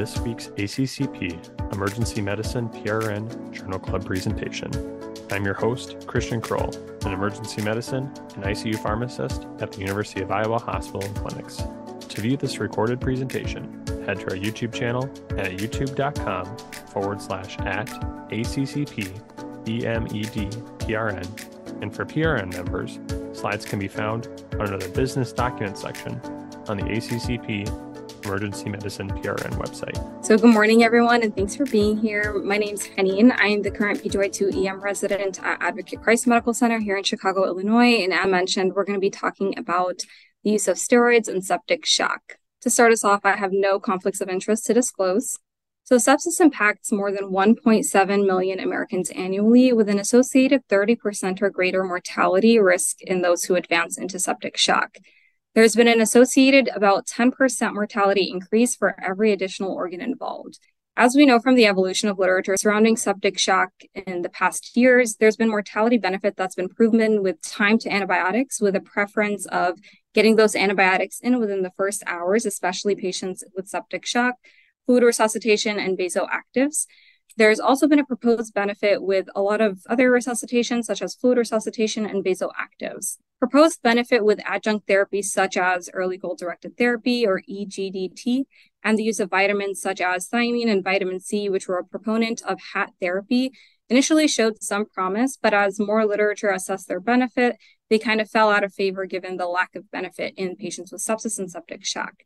this week's ACCP Emergency Medicine PRN Journal Club presentation. I'm your host, Christian Kroll, an emergency medicine and ICU pharmacist at the University of Iowa Hospital and Clinics. To view this recorded presentation, head to our YouTube channel at youtube.com/ACCP-EMED-PRN. And for PRN members, slides can be found under the Business Document section on the ACCP Emergency Medicine PRN website. So good morning, everyone, and thanks for being here. My name's Haneen. I'm the current PGY2 EM resident at Advocate Christ Medical Center here in Chicago, Illinois. And as mentioned, we're going to be talking about the use of steroids and septic shock. To start us off, I have no conflicts of interest to disclose. So sepsis impacts more than 1.7 million Americans annually, with an associated 30% or greater mortality risk in those who advance into septic shock. There's been an associated about 10% mortality increase for every additional organ involved. As we know from the evolution of literature surrounding septic shock in the past years, there's been mortality benefit that's been proven with time to antibiotics, with a preference of getting those antibiotics in within the first hours, especially patients with septic shock, fluid resuscitation, and vasoactives. There's also been a proposed benefit with a lot of other resuscitations, such as fluid resuscitation and vasoactives. Proposed benefit with adjunct therapies such as early goal-directed therapy, or EGDT, and the use of vitamins such as thiamine and vitamin C, which were a proponent of HAT therapy, initially showed some promise, but as more literature assessed their benefit, they kind of fell out of favor given the lack of benefit in patients with sepsis and septic shock.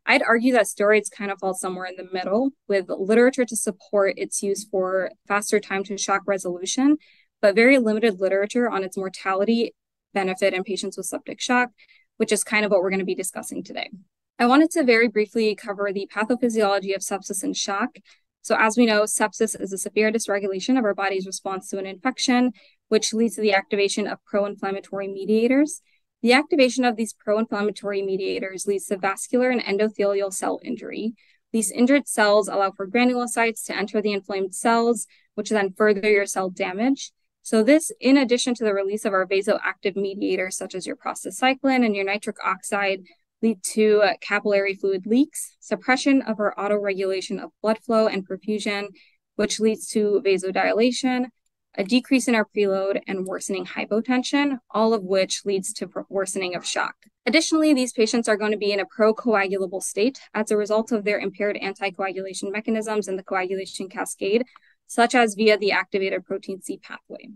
I'd argue that steroids kind of fall somewhere in the middle, with literature to support its use for faster time to shock resolution, but very limited literature on its mortality benefit in patients with septic shock, which is kind of what we're going to be discussing today. I wanted to very briefly cover the pathophysiology of sepsis and shock. So as we know, sepsis is a severe dysregulation of our body's response to an infection, which leads to the activation of pro-inflammatory mediators. The activation of these pro-inflammatory mediators leads to vascular and endothelial cell injury. These injured cells allow for granulocytes to enter the inflamed cells, which then further your cell damage. So this, in addition to the release of our vasoactive mediators, such as your prostacyclin and your nitric oxide, lead to capillary fluid leaks, suppression of our autoregulation of blood flow and perfusion, which leads to vasodilation, a decrease in our preload, and worsening hypotension, all of which leads to worsening of shock. Additionally, these patients are going to be in a procoagulable state as a result of their impaired anticoagulation mechanisms in the coagulation cascade, such as via the activated protein C pathway.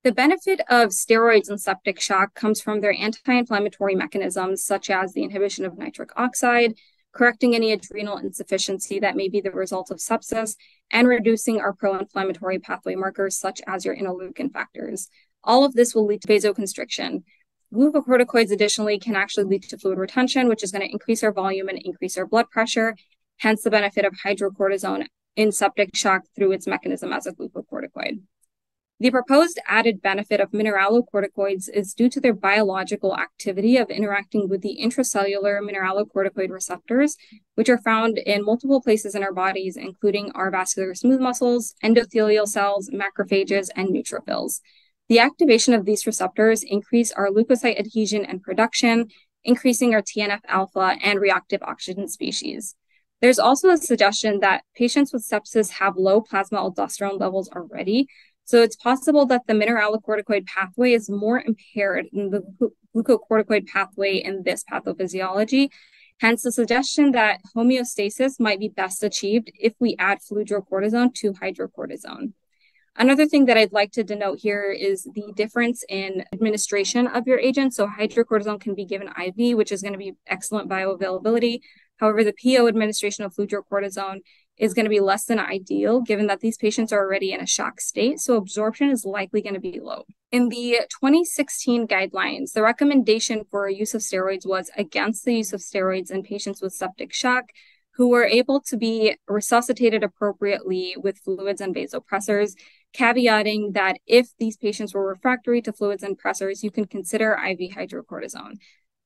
The benefit of steroids in septic shock comes from their anti-inflammatory mechanisms, such as the inhibition of nitric oxide, correcting any adrenal insufficiency that may be the result of sepsis, and reducing our pro-inflammatory pathway markers, such as your interleukin factors. All of this will lead to vasoconstriction. Glucocorticoids additionally can actually lead to fluid retention, which is going to increase our volume and increase our blood pressure, hence the benefit of hydrocortisone in septic shock through its mechanism as a glucocorticoid. The proposed added benefit of mineralocorticoids is due to their biological activity of interacting with the intracellular mineralocorticoid receptors, which are found in multiple places in our bodies, including our vascular smooth muscles, endothelial cells, macrophages, and neutrophils. The activation of these receptors increase our leukocyte adhesion and production, increasing our TNF-alpha and reactive oxygen species. There's also a suggestion that patients with sepsis have low plasma aldosterone levels already, so it's possible that the mineralocorticoid pathway is more impaired than the glucocorticoid pathway in this pathophysiology. Hence, the suggestion that homeostasis might be best achieved if we add fludrocortisone to hydrocortisone. Another thing that I'd like to denote here is the difference in administration of your agent. So hydrocortisone can be given IV, which is going to be excellent bioavailability. However, the PO administration of fludrocortisone is going to be less than ideal, given that these patients are already in a shock state, so absorption is likely going to be low. In the 2016 guidelines, the recommendation for use of steroids was against the use of steroids in patients with septic shock who were able to be resuscitated appropriately with fluids and vasopressors, caveating that if these patients were refractory to fluids and pressors, you can consider IV hydrocortisone.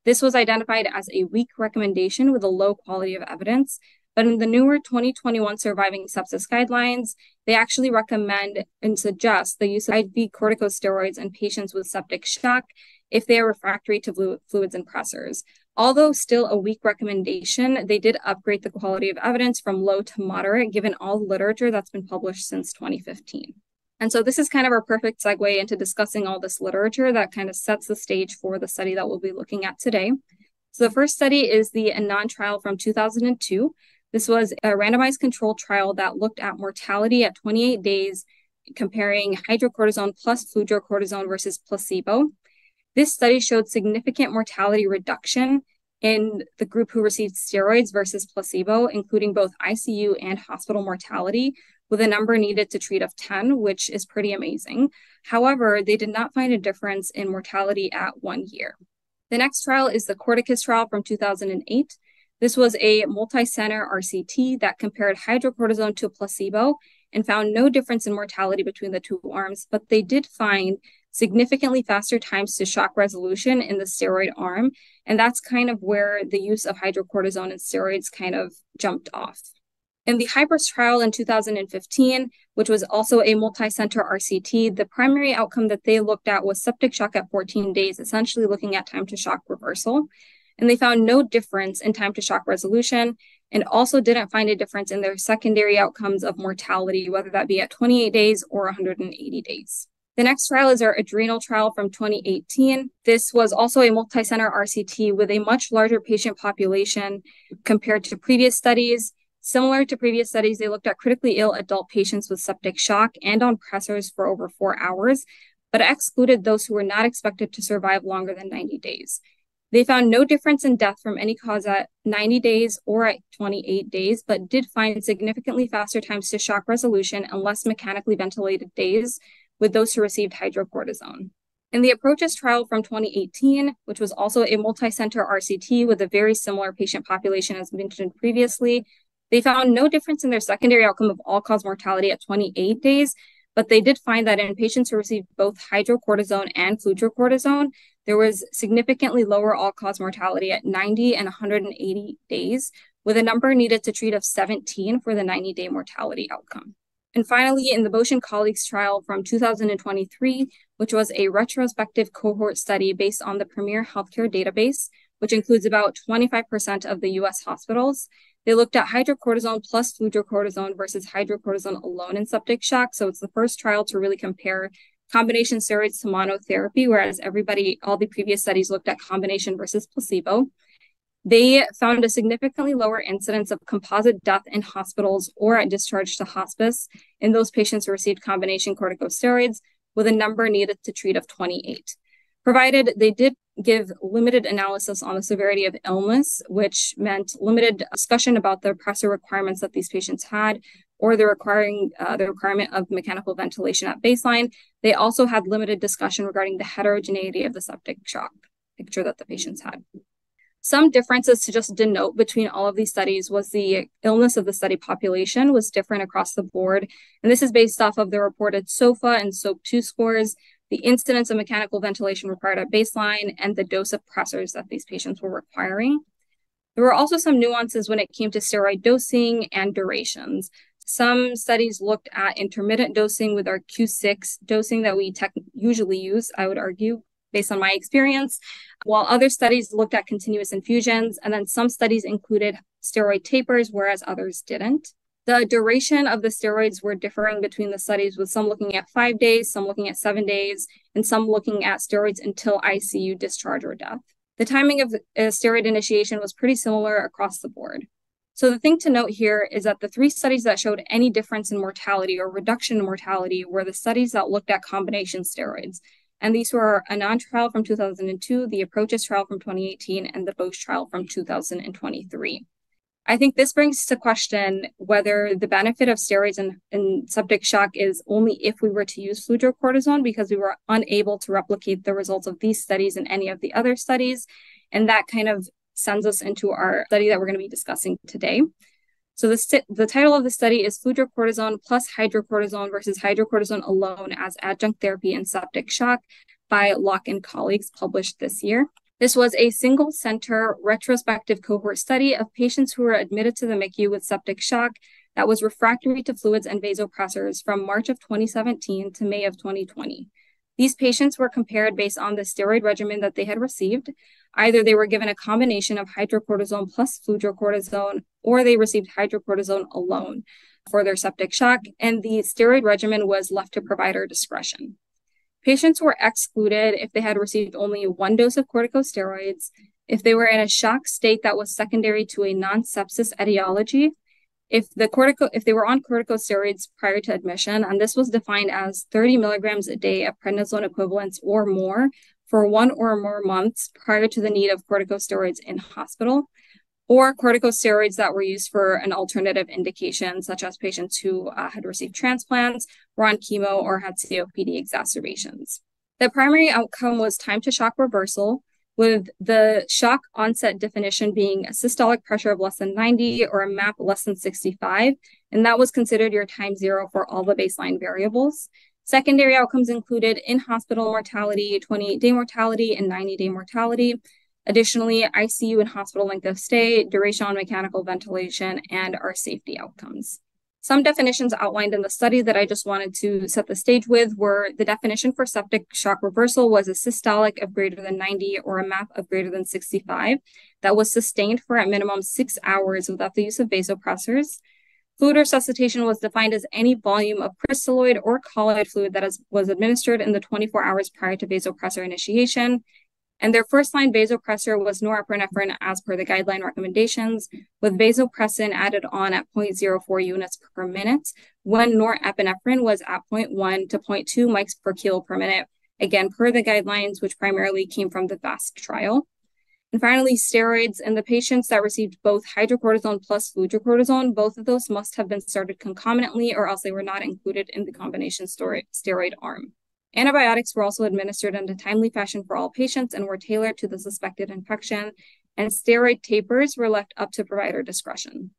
This was identified as a weak recommendation with a low quality of evidence. But in the newer 2021 Surviving Sepsis Guidelines, they actually recommend and suggest the use of IV corticosteroids in patients with septic shock if they are refractory to fluids and pressors. Although still a weak recommendation, they did upgrade the quality of evidence from low to moderate, given all the literature that's been published since 2015. And so this is kind of our perfect segue into discussing all this literature that kind of sets the stage for the study that we'll be looking at today. So the first study is the Haneen trial from 2002. This was a randomized controlled trial that looked at mortality at 28 days, comparing hydrocortisone plus fludrocortisone versus placebo. This study showed significant mortality reduction in the group who received steroids versus placebo, including both ICU and hospital mortality, with a number needed to treat of 10, which is pretty amazing. However, they did not find a difference in mortality at 1 year. The next trial is the Corticus trial from 2008. This was a multi-center RCT that compared hydrocortisone to placebo and found no difference in mortality between the two arms, but they did find significantly faster times to shock resolution in the steroid arm, and that's kind of where the use of hydrocortisone and steroids kind of jumped off. In the Hybris trial in 2015, which was also a multi-center RCT, the primary outcome that they looked at was septic shock at 14 days, essentially looking at time to shock reversal. And they found no difference in time to shock resolution, and also didn't find a difference in their secondary outcomes of mortality, whether that be at 28 days or 180 days. The next trial is our adrenal trial from 2018. This was also a multi-center RCT with a much larger patient population compared to previous studies. Similar to previous studies, they looked at critically ill adult patients with septic shock and on pressors for over 4 hours, but excluded those who were not expected to survive longer than 90 days. They found no difference in death from any cause at 90 days or at 28 days, but did find significantly faster times to shock resolution and less mechanically ventilated days with those who received hydrocortisone. In the Approaches trial from 2018, which was also a multi-center RCT with a very similar patient population as mentioned previously, they found no difference in their secondary outcome of all-cause mortality at 28 days, but they did find that in patients who received both hydrocortisone and fludrocortisone, there was significantly lower all-cause mortality at 90 and 180 days, with a number needed to treat of 17 for the 90-day mortality outcome. And finally, in the Bosch and colleagues trial from 2023, which was a retrospective cohort study based on the Premier Healthcare Database, which includes about 25% of the US hospitals, they looked at hydrocortisone plus fludrocortisone versus hydrocortisone alone in septic shock. So it's the first trial to really compare combination steroids to monotherapy, whereas all the previous studies looked at combination versus placebo. They found a significantly lower incidence of composite death in hospitals or at discharge to hospice in those patients who received combination corticosteroids, with a number needed to treat of 28. Provided they did give limited analysis on the severity of illness, which meant limited discussion about the pressor requirements that these patients had, or the requirement of mechanical ventilation at baseline. They also had limited discussion regarding the heterogeneity of the septic shock picture that the patients had. Some differences to just denote between all of these studies was the illness of the study population was different across the board. And this is based off of the reported SOFA and SOAP2 scores, the incidence of mechanical ventilation required at baseline, and the dose of pressors that these patients were requiring. There were also some nuances when it came to steroid dosing and durations. Some studies looked at intermittent dosing with our Q6 dosing that we usually use, I would argue, based on my experience, while other studies looked at continuous infusions, and then some studies included steroid tapers, whereas others didn't. The duration of the steroids were differing between the studies, with some looking at 5 days, some looking at 7 days, and some looking at steroids until ICU discharge or death. The timing of steroid initiation was pretty similar across the board. So the thing to note here is that the 3 studies that showed any difference in mortality or reduction in mortality were the studies that looked at combination steroids. And these were a Haneen trial from 2002, the Approaches trial from 2018, and the Bosch trial from 2023. I think this brings to question whether the benefit of steroids in septic shock is only if we were to use fludrocortisone, because we were unable to replicate the results of these studies in any of the other studies. And that kind of sends us into our study that we're going to be discussing today. So the title of the study is Fludrocortisone plus Hydrocortisone versus Hydrocortisone alone as adjunct therapy in septic shock by Locke and colleagues, published this year. This was a single-center retrospective cohort study of patients who were admitted to the MICU with septic shock that was refractory to fluids and vasopressors from March of 2017 to May of 2020. These patients were compared based on the steroid regimen that they had received. Either they were given a combination of hydrocortisone plus fludrocortisone, or they received hydrocortisone alone for their septic shock, and the steroid regimen was left to provider discretion. Patients were excluded if they had received only one dose of corticosteroids, if they were in a shock state that was secondary to a non-sepsis etiology, if they were on corticosteroids prior to admission, and this was defined as 30 milligrams a day of prednisone equivalents or more for 1 or more months prior to the need of corticosteroids in hospital, or corticosteroids that were used for an alternative indication, such as patients who had received transplants, were on chemo, or had COPD exacerbations. The primary outcome was time to shock reversal, with the shock onset definition being a systolic pressure of less than 90 or a MAP less than 65, and that was considered your time zero for all the baseline variables. Secondary outcomes included in-hospital mortality, 28-day mortality, and 90-day mortality. Additionally, ICU and hospital length of stay, duration on mechanical ventilation, and our safety outcomes. Some definitions outlined in the study that I just wanted to set the stage with were the definition for septic shock reversal was a systolic of greater than 90 or a MAP of greater than 65 that was sustained for at minimum 6 hours without the use of vasopressors. Fluid resuscitation was defined as any volume of crystalloid or colloid fluid that was administered in the 24 hours prior to vasopressor initiation. And their first-line vasopressor was norepinephrine as per the guideline recommendations, with vasopressin added on at 0.04 units per minute when norepinephrine was at 0.1 to 0.2 mics per kilo per minute, again, per the guidelines, which primarily came from the FAST trial. And finally, steroids in the patients that received both hydrocortisone plus fludrocortisone, both of those must have been started concomitantly or else they were not included in the combination steroid arm. Antibiotics were also administered in a timely fashion for all patients and were tailored to the suspected infection, and steroid tapers were left up to provider discretion.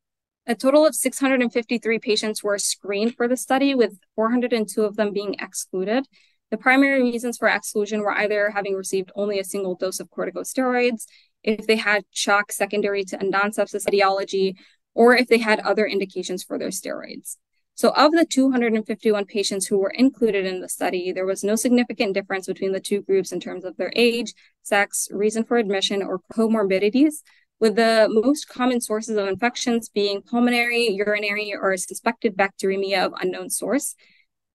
A total of 653 patients were screened for the study, with 402 of them being excluded. The primary reasons for exclusion were either having received only a single dose of corticosteroids, if they had shock secondary to a non-sepsis etiology, or if they had other indications for their steroids. So of the 251 patients who were included in the study, there was no significant difference between the two groups in terms of their age, sex, reason for admission, or comorbidities, with the most common sources of infections being pulmonary, urinary, or suspected bacteremia of unknown source.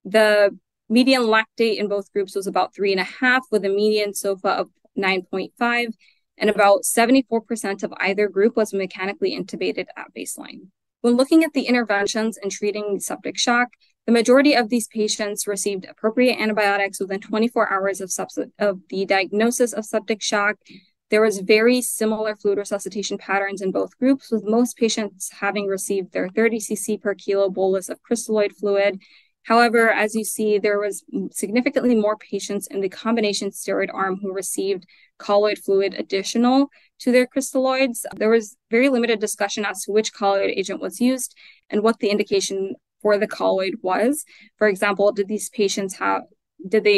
The median lactate in both groups was about 3.5, with a median SOFA of 9.5, and about 74% of either group was mechanically intubated at baseline. When looking at the interventions in treating septic shock, the majority of these patients received appropriate antibiotics within 24 hours of the diagnosis of septic shock. There was very similar fluid resuscitation patterns in both groups, with most patients having received their 30 cc per kilo bolus of crystalloid fluid. However, as you see, there was significantly more patients in the combination steroid arm who received colloid fluid additional to their crystalloids. There was very limited discussion as to which colloid agent was used and what the indication for the colloid was. For example, did they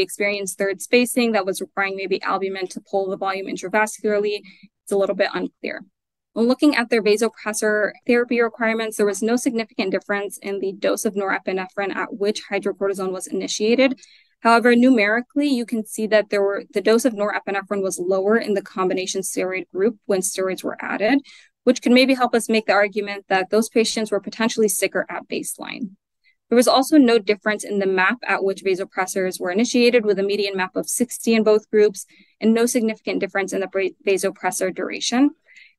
experience third spacing that was requiring maybe albumin to pull the volume intravascularly? It's a little bit unclear. When looking at their vasopressor therapy requirements, there was no significant difference in the dose of norepinephrine at which hydrocortisone was initiated. However, numerically, you can see that the dose of norepinephrine was lower in the combination steroid group when steroids were added, which could maybe help us make the argument that those patients were potentially sicker at baseline. There was also no difference in the MAP at which vasopressors were initiated, with a median MAP of 60 in both groups, and no significant difference in the vasopressor duration.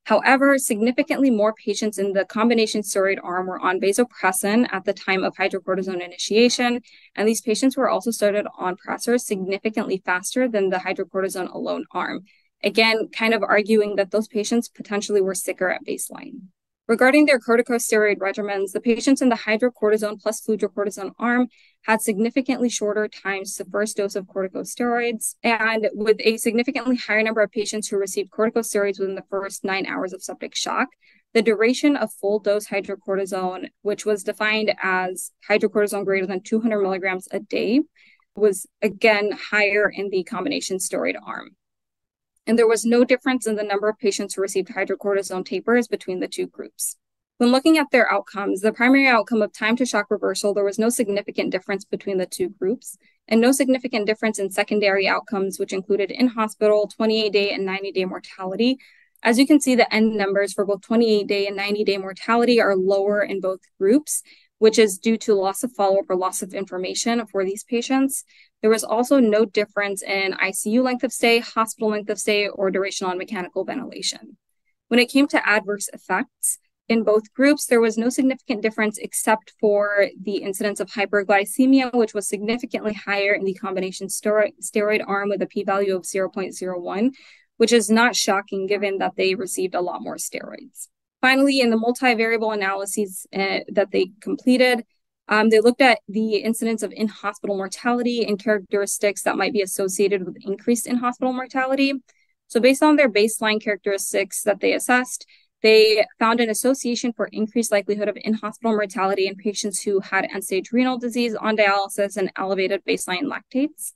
However, significantly more patients in the combination steroid arm were on vasopressin at the time of hydrocortisone initiation, and these patients were also started on pressors significantly faster than the hydrocortisone alone arm. Again, kind of arguing that those patients potentially were sicker at baseline. Regarding their corticosteroid regimens, the patients in the hydrocortisone plus fludrocortisone arm had significantly shorter times to first dose of corticosteroids, and with a significantly higher number of patients who received corticosteroids within the first 9 hours of septic shock. The duration of full dose hydrocortisone, which was defined as hydrocortisone greater than 200 milligrams a day, was again higher in the combination steroid arm. And there was no difference in the number of patients who received hydrocortisone tapers between the two groups. When looking at their outcomes, the primary outcome of time to shock reversal, there was no significant difference between the two groups, and no significant difference in secondary outcomes, which included in-hospital, 28-day, and 90-day mortality. As you can see, the end numbers for both 28-day and 90-day mortality are lower in both groups, which is due to loss of follow-up or loss of information for these patients. There was also no difference in ICU length of stay, hospital length of stay, or duration on mechanical ventilation. When it came to adverse effects, in both groups, there was no significant difference except for the incidence of hyperglycemia, which was significantly higher in the combination steroid arm with a p-value of 0.01, which is not shocking given that they received a lot more steroids. Finally, in the multivariable analyses that they completed, they looked at the incidence of in-hospital mortality and characteristics that might be associated with increased in-hospital mortality. So based on their baseline characteristics that they assessed, they found an association for increased likelihood of in-hospital mortality in patients who had end-stage renal disease, on dialysis, and elevated baseline lactates.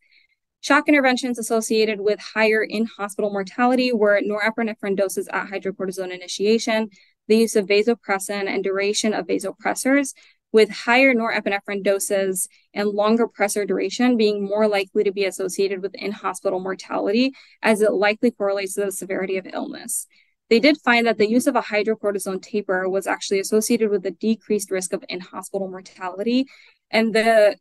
Shock interventions associated with higher in-hospital mortality were norepinephrine doses at hydrocortisone initiation, the use of vasopressin and duration of vasopressors, with higher norepinephrine doses and longer pressor duration being more likely to be associated with in-hospital mortality, as it likely correlates to the severity of illness. They did find that the use of a hydrocortisone taper was actually associated with a decreased risk of in-hospital mortality. And the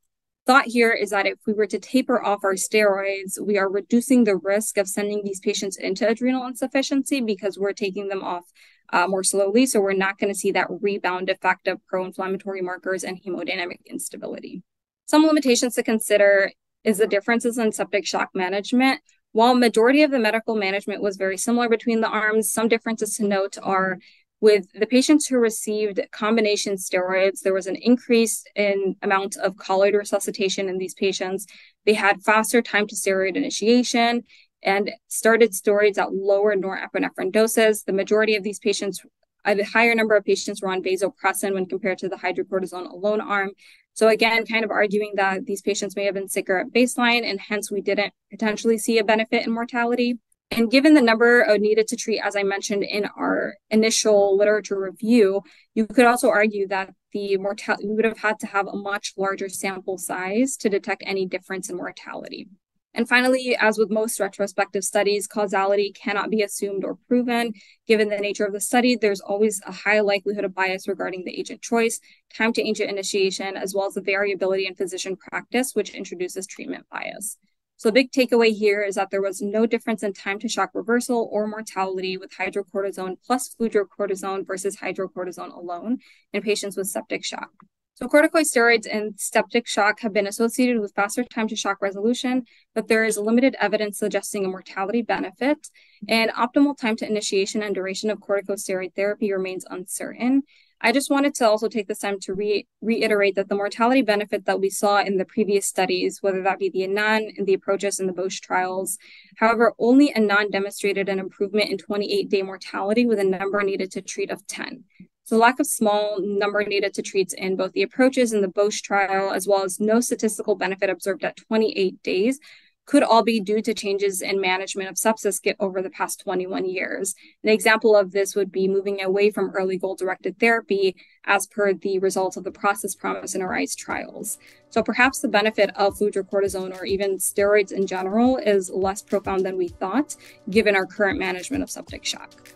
thought here is that if we were to taper off our steroids, we are reducing the risk of sending these patients into adrenal insufficiency because we're taking them off more slowly. So we're not going to see that rebound effect of pro-inflammatory markers and hemodynamic instability. Some limitations to consider is the differences in septic shock management. While majority of the medical management was very similar between the arms, some differences to note are with the patients who received combination steroids, there was an increase in amount of colloid resuscitation in these patients. They had faster time to steroid initiation and started steroids at lower norepinephrine doses. The majority of these patients, a higher number of patients were on vasopressin when compared to the hydrocortisone alone arm. So again, kind of arguing that these patients may have been sicker at baseline and hence we didn't potentially see a benefit in mortality. And given the number needed to treat, as I mentioned in our initial literature review, you could also argue that we would have had to have a much larger sample size to detect any difference in mortality. And finally, as with most retrospective studies, causality cannot be assumed or proven. Given the nature of the study, there's always a high likelihood of bias regarding the agent choice, time to agent initiation, as well as the variability in physician practice, which introduces treatment bias. So the big takeaway here is that there was no difference in time to shock reversal or mortality with hydrocortisone plus fludrocortisone versus hydrocortisone alone in patients with septic shock. So corticosteroids and septic shock have been associated with faster time to shock resolution, but there is limited evidence suggesting a mortality benefit, and optimal time to initiation and duration of corticosteroid therapy remains uncertain. I just wanted to also take this time to reiterate that the mortality benefit that we saw in the previous studies, whether that be the Haneen and the approaches in the Bosch trials, however, only Haneen demonstrated an improvement in 28-day mortality with a number needed to treat of 10. So lack of small number needed to treat in both the approaches and the Bosch trial, as well as no statistical benefit observed at 28 days, could all be due to changes in management of sepsis over the past 21 years. An example of this would be moving away from early goal-directed therapy as per the results of the Process, Promise, and Arise trials. So perhaps the benefit of fludrocortisone or even steroids in general is less profound than we thought, given our current management of septic shock.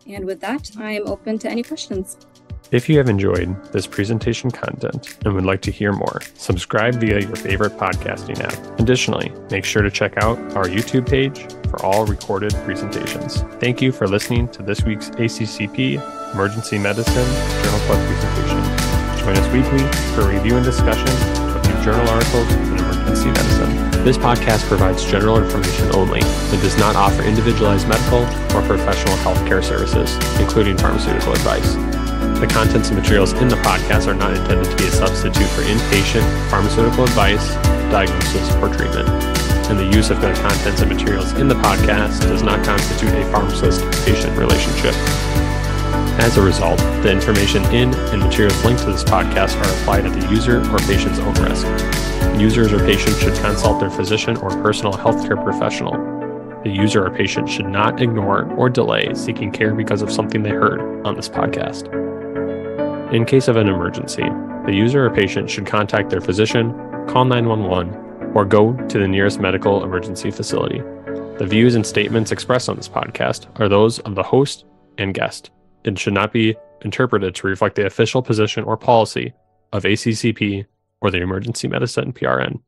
And with that, I am open to any questions. If you have enjoyed this presentation content and would like to hear more, subscribe via your favorite podcasting app. Additionally, make sure to check out our YouTube page for all recorded presentations. Thank you for listening to this week's ACCP Emergency Medicine Journal Club presentation. Join us weekly for review and discussion of new journal articles in emergency medicine. This podcast provides general information only and does not offer individualized medical or professional healthcare services, including pharmaceutical advice. The contents and materials in the podcast are not intended to be a substitute for inpatient pharmaceutical advice, diagnosis, or treatment. And the use of the contents and materials in the podcast does not constitute a pharmacist-patient relationship. As a result, the information in and materials linked to this podcast are applied at the user or patient's own risk. Users or patients should consult their physician or personal healthcare professional. The user or patient should not ignore or delay seeking care because of something they heard on this podcast. In case of an emergency, the user or patient should contact their physician, call 911, or go to the nearest medical emergency facility. The views and statements expressed on this podcast are those of the host and guest and should not be interpreted to reflect the official position or policy of ACCP or the Emergency Medicine PRN.